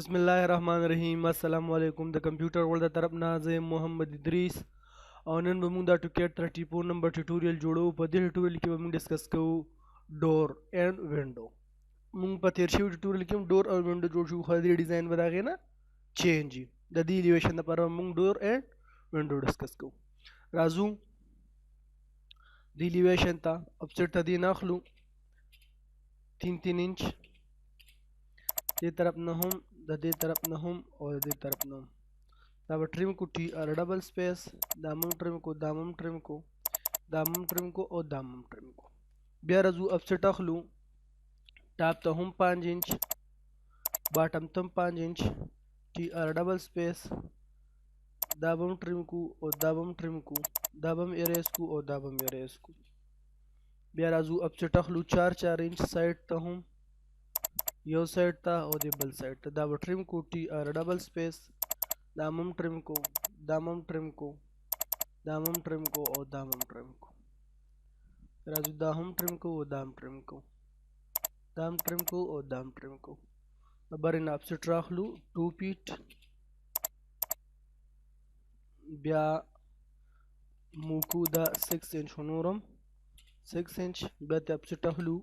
बिस्मिल्लाहिर्रहमानिर्रहीम अस्सलाम वालेकुम د कंप्यूटर ورلد طرف نه زه محمد ادریس او نن به موږ د AutoCAD 34 نمبر ټیوټوریل جوړو. په دې ټیوټوریل کې به موږ ډسکس کوو ډور اینڈ وینډو. موږ په تیر شوي ټیوټوریل کې هم ډور او وینډو جوړ شو، خو د دې ډیزاین به د هغې نه چینج وي. د دې ایلیویشن لپاره موږ ډور اینډ وینډو ډسکس کوو. راځو د ایلیویشن ته افسیټ ته دې نه اخلو 3 انچ، دې طرف نه هم د دې طرف نه هم او د دې طرف نه هم. دا به ټریم کو ټي آر ډبل سپیس، دا هم ټریم کو، دا هم ټریم کو، دا هم ټریم کو او دا هم ټریم کو. بیا راځو افسیټ اخلو، ټاپ ته هم 5 انچ، باټم ته هم 5 انچ، ټي آر ډبل سپیس، دا به هم ټریم کو او دا به هم ټریم کو، دا به هم اریز کو او دا به هم اریز کو. بیا راځو افسیټ اخلو 4 انچ سایډ ته هم، یو سایډ ته او د بل سایډ ته. دا به ټریم کو ټي آر ډبل سپیس، دا هم ټریم کو، دا هم ټریم کو، دا هم ټریم کو او دا هم ټریم کو. راځو دا هم ټریم کو او دا هم ټریم کو، دا هم ټریم کو او دا هم ټریم کو. برینه افسیټ راخلو 2 فیټ، بیا موکو دا 6 انچ نورم 6 انچ، بیا ته افسیټ اخلو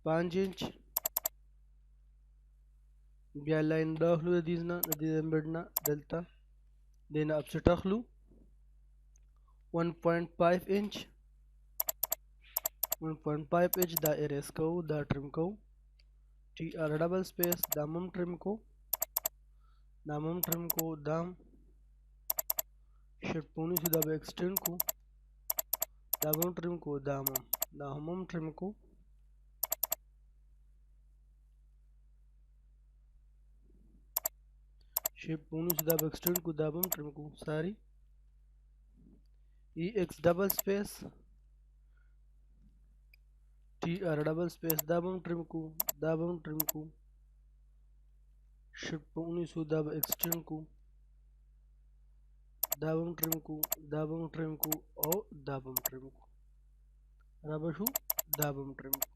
5 انچ، بیا لاین راخلو د دې نه د دې میډ نه دلته، دې نه افسیټ اخلو 1.5 انچ 1.5 انچ، دا اریز کوو، دا ټریم کوو، ټي آر ډبل سپیس، دا هم ټریم کو، دا هم ټریم کو، دا هم شیفټ پونی شو، دا به ایکسټینډ کو، دا هم ټریم کو، دا هم ټریم کو. شیپ پونی سے دا به ایکسټینډ کو، دا به هم ټریم کو. ساری ای ایکس ډبل سپیس، ټي آر ډبل سپیس، دا به هم ټریم کو، دا به هم ټریم کو. شیفټ پونی سے دا به ایکسټینډ کو، دا به هم ټریم کو، دا به هم ټریم کو او دا به هم ټریم کو. را به شو دا به هم ټریم کو.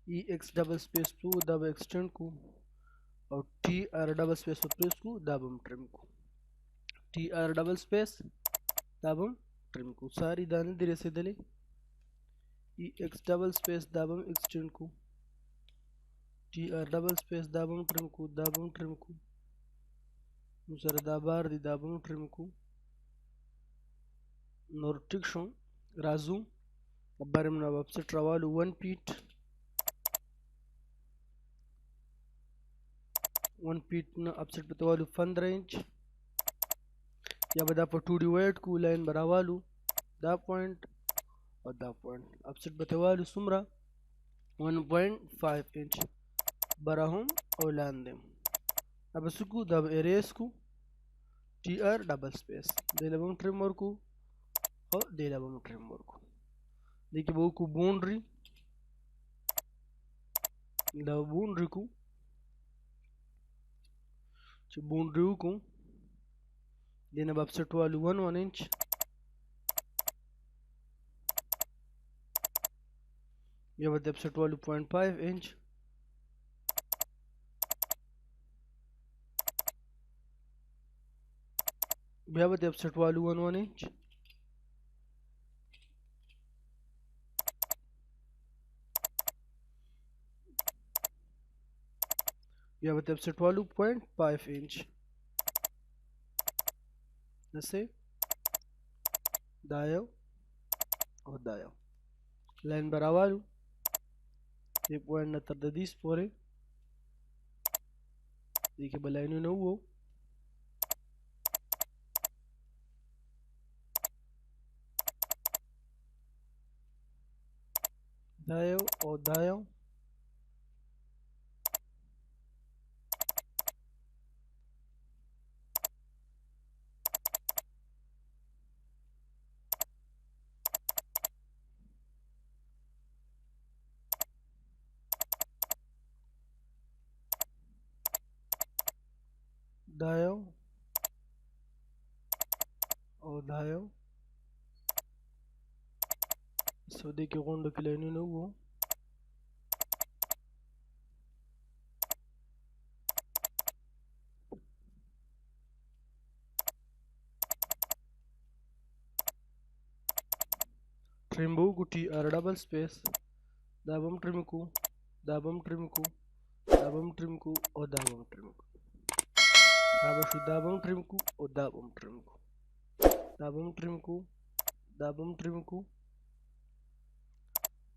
ای ایکس ډبل سپیس 2 دا به ایکسټینډ کو او ټي آر ډبل سپیس په پریس کو، دا به هم ټریم کو. ټي آر ډبل سپیس، دا به هم ټریم کو. ساری دا نه دي رسېدلې. ای ایکس ډبل سپیس، دا به هم ایکسټینډ کو، ټي آر ډبل سپیس، دا به هم ټریم کو، دا به هم ټریم کو. نو سره دا بار دی، دا به هم ټریم کو. نور ټیک شو. راځو برم نه ویبسایټ راوالو 1 فیټ 1 فیټ نه افسیټ په توالو 15 انچ، یا به دا په 2 ډیوایډ کو، لاین به راوالو دا پوینټ او دا پوینټ. افسیټ به توالو څومره 1.5 انچ بره هم او لاندې هم. دا به څه کو، دا به اریز کو، ټي آر ډبل سپیس، دې له به هم ټریم ورکو او دې له به هم ټریم ورکو. دې کې به وکړو بونډري، دا بونډري کو، چې بونډري وکړو دې نه به افسیټ والو 1 انچ، بیا به د افسیټ والو 0.5 انچ، بیا به د افسیټ والو 1 انچ، بیا به د افسیټ والو 0.5 انچ. دسې دا یو او دا یو لاین به راوالو دې پوینټ نه تر د دې پورې، دې کې به لاینونه وو. دا یو او دا یو، دا یو او دا یو. سودې کې غونډو کې لاینونه وو. trim بو کو ټي ار ډبل سپیس دا بم ټریم کو دا بم ټریم کو دا بم ټریم کو او دا بم ټریم کو دا به شو دا بم ټریم کو او دا بم ټریم کو دا بم ټریم کو دا بم ټریم کو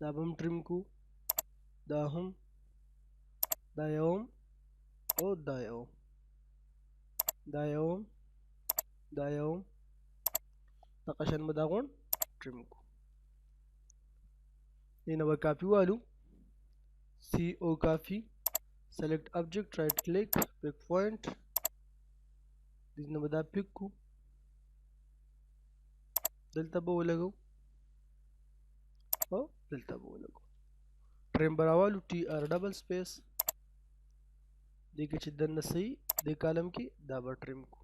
دا بم ټریم کو دا هم دا یوم او دا یوم دا یوم دا یوم دا قشن به دا غون ټریم کو دینه به کاپی والو سی او کافی select object right click pick point دینه به دا پیک کو دلته به ولګو او دلته به ولګو ټریم براوالو ټي ار ډبل سپیس دغه چې دنه صحیح د کالم کې دا به ټریم کو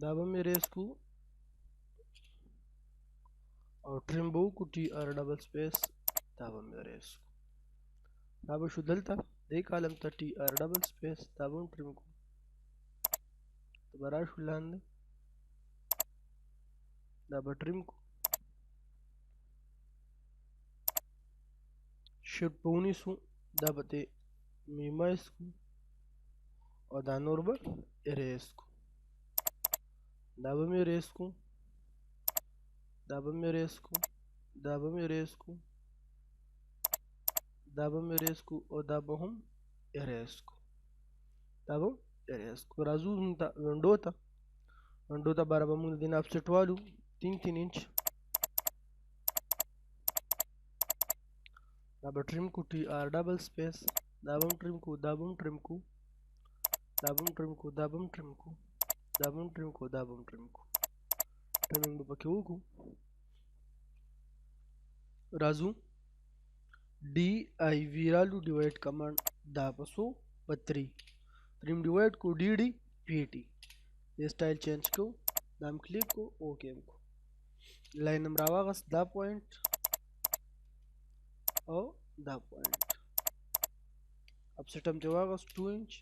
دا به مې ریس کو او ټریم به وکړو ټي ار ډبل سپیس دا به مې ریس کو دا به شو دلته دې کالم ته ټي ار ډبل سپیس دا به ټریم کو دا به راشو لاندې دا به ټریم کو شیفټ په ونیسو دا به ته میمایز کو او دا نور به اریز کو دا به مې ریس کو دا به مې ریس کو دا به مې ریس کو دا به مې ریس کو او دا به هم اریز کو دا به اریز کو راځو ته ونډو ته برابر موږ دین افسیټ والو 3 انچ دا به ټریم کو ټي ار ډبل سپیس دا به ټریم کو دا به ټریم کو دا به ټریم کو دا به ټریم کو دا به ټریم کو دا به ټریم کو ټریمینګ به پکې وکړو راځو D I we रالو डिवाइड कमांड دا پسو په 3 डिवाइड को डी डी पी टी ये स्टाइल चेंज को नाम क्लिक को ओके को लाइन नंबर आवागस دا पॉइंट او دا पॉइंट अब सेटम जवागस 2 इंच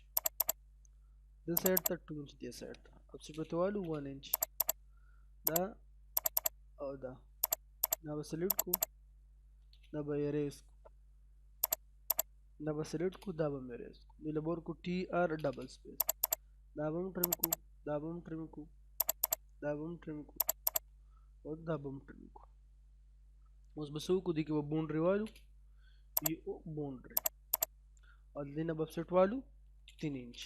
this side तक 2 इंच this side अब से बतवालू 1 इंच دا او دا सेलेक्ट को دا به اریز دا به سلیکټ کو دا به اریز د لبور کو ټي ار ډبل سپیس دا به ټریم کو دا به ټریم کو دا به ټریم کو او دا به ټریم کو اوس به سو کو دي کې و باونډري والو ای او باونډري او دینه به سیټ والو 3 انچ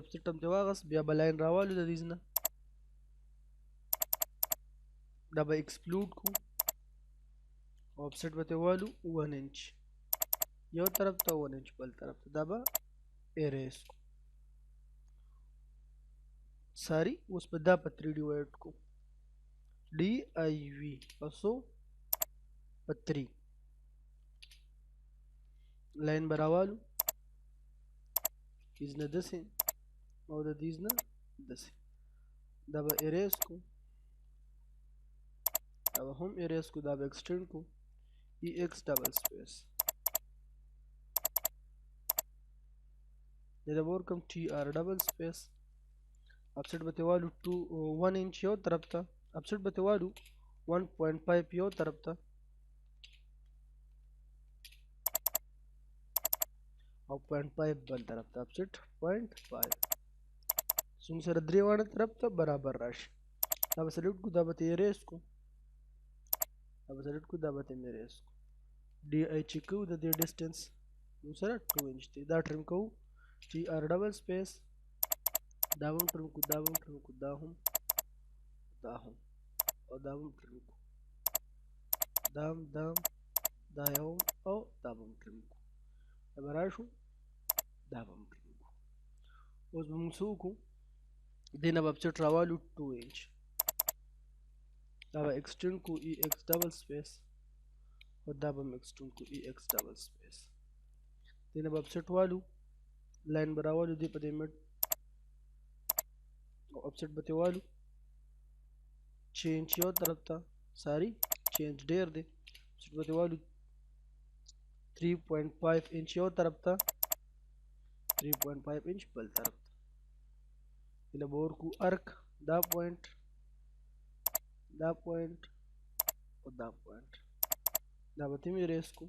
افسیټ تم جواغس بیا بلاین راوالو د دې نه دا به ایکسپلود کو ऑफसेट बते वालू 1 इंच यो तरफ तो 1 इंच बल तरफ तो दबा एरेस सारी उस पर दा पत्री डिवाइड को डी आई वी पसो पत्री लाइन बरावालू इजने दसे और दीजने दसे दबा एरेस को अब हम एरेस को दबा एक्सटेंड को EX double space ये दबोर कम TR double space अपसेट बतेवालू 1 इंच यो तरफ था अपसेट बतेवालू 1.5 यो तरफ था और 0.5 बल तरफ था अपसेट 0.5 सुन सर द्रीवाना तरफ था बराबर राशि अब सेलेक्ट को दबते एरेस को अब सेलेक्ट को दबते मेरे इसको डी आई चिकू द डिस्टेंस दूसरा 2 इंच थी दा ट्रिम को टी आर डबल स्पेस दावम ट्रिम को दावम और दावम ट्रिम को दाम दायम और दावम ट्रिम को अब राशु दावम ट्रिम को उस बमसू को दिन अब से ट्रावलू 2 इंच दावा एक्सटेंड को EX डबल स्पेस और दाबा एक्सटेंड को EX डबल स्पेस दिन अब सेट वालू लाइन बरावलू दी पदे में او افسټ به تیوالو چې انچ یو طرف ته ساري چې انچ ډیر دی افسټ به تیوالو 3.5 انچ یو طرف ته 3.5 انچ بل طرف ته کله به ورکو ارک دا پوینټ او دا پوینټ دا به تیمې ریس کو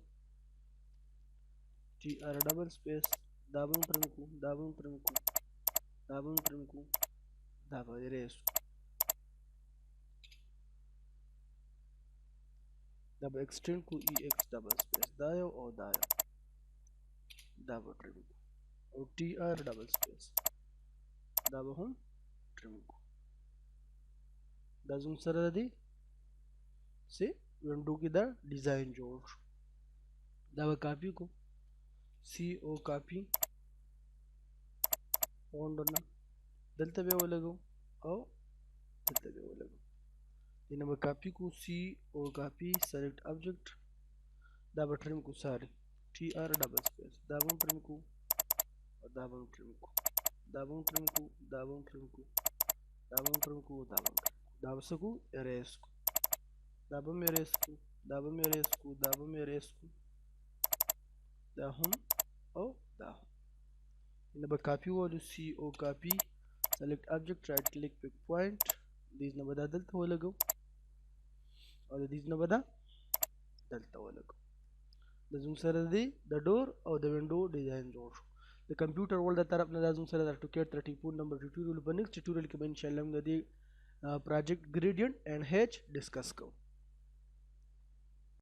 ټي ار ډبل سپیس دا به ټرم کو دا به ټرم کو دا به ټرم کو دا به ریس کو دا به ایکسټند کو ای ایکس ډبل سپیس دا یو او دا یو دا به ټرم کو او ټي ار ډبل سپیس دا به هم ټرم کو دا زموږ سره دی سي وینډو کې دا ډیزاین جوړ شو دا به کاپی کو سی او کاپی فونډونه دلته به ولګو او دلته به ولګو دینه به کاپی کو سی او کاپی سلیکټ آبجیکټ دا به ټرم کو ساري ټي ار ډبل سپیس دا به ټرم کو او دا به ټرم کو دا به ټرم کو دا به ټرم کو دا به ټرم کو دا به سکو اریز کو دا به مې اریز کو دا به مې اریز کو دا به مې اریز کو دا هم او دا هم اینه به کاپی ولو سی او کاپی سلیکټ آبجیکټ رائټ کلیک پک پوینټ دیز نه به دا دلته ولګو او د دیز نه به دا دلته ولګو د زموږ سره دی د ډور او د وینډو ډیزاین جوړ شو د کمپیوټر ورلد د طرف نه دا زموږ سره د AutoCAD 34 نمبر ټیوټوریال په نیکسټ ټیوټوریال کې به ان شاء الله موږ د دې پروجیکټ ګریډینټ اینڈ هیچ ډسکس کوو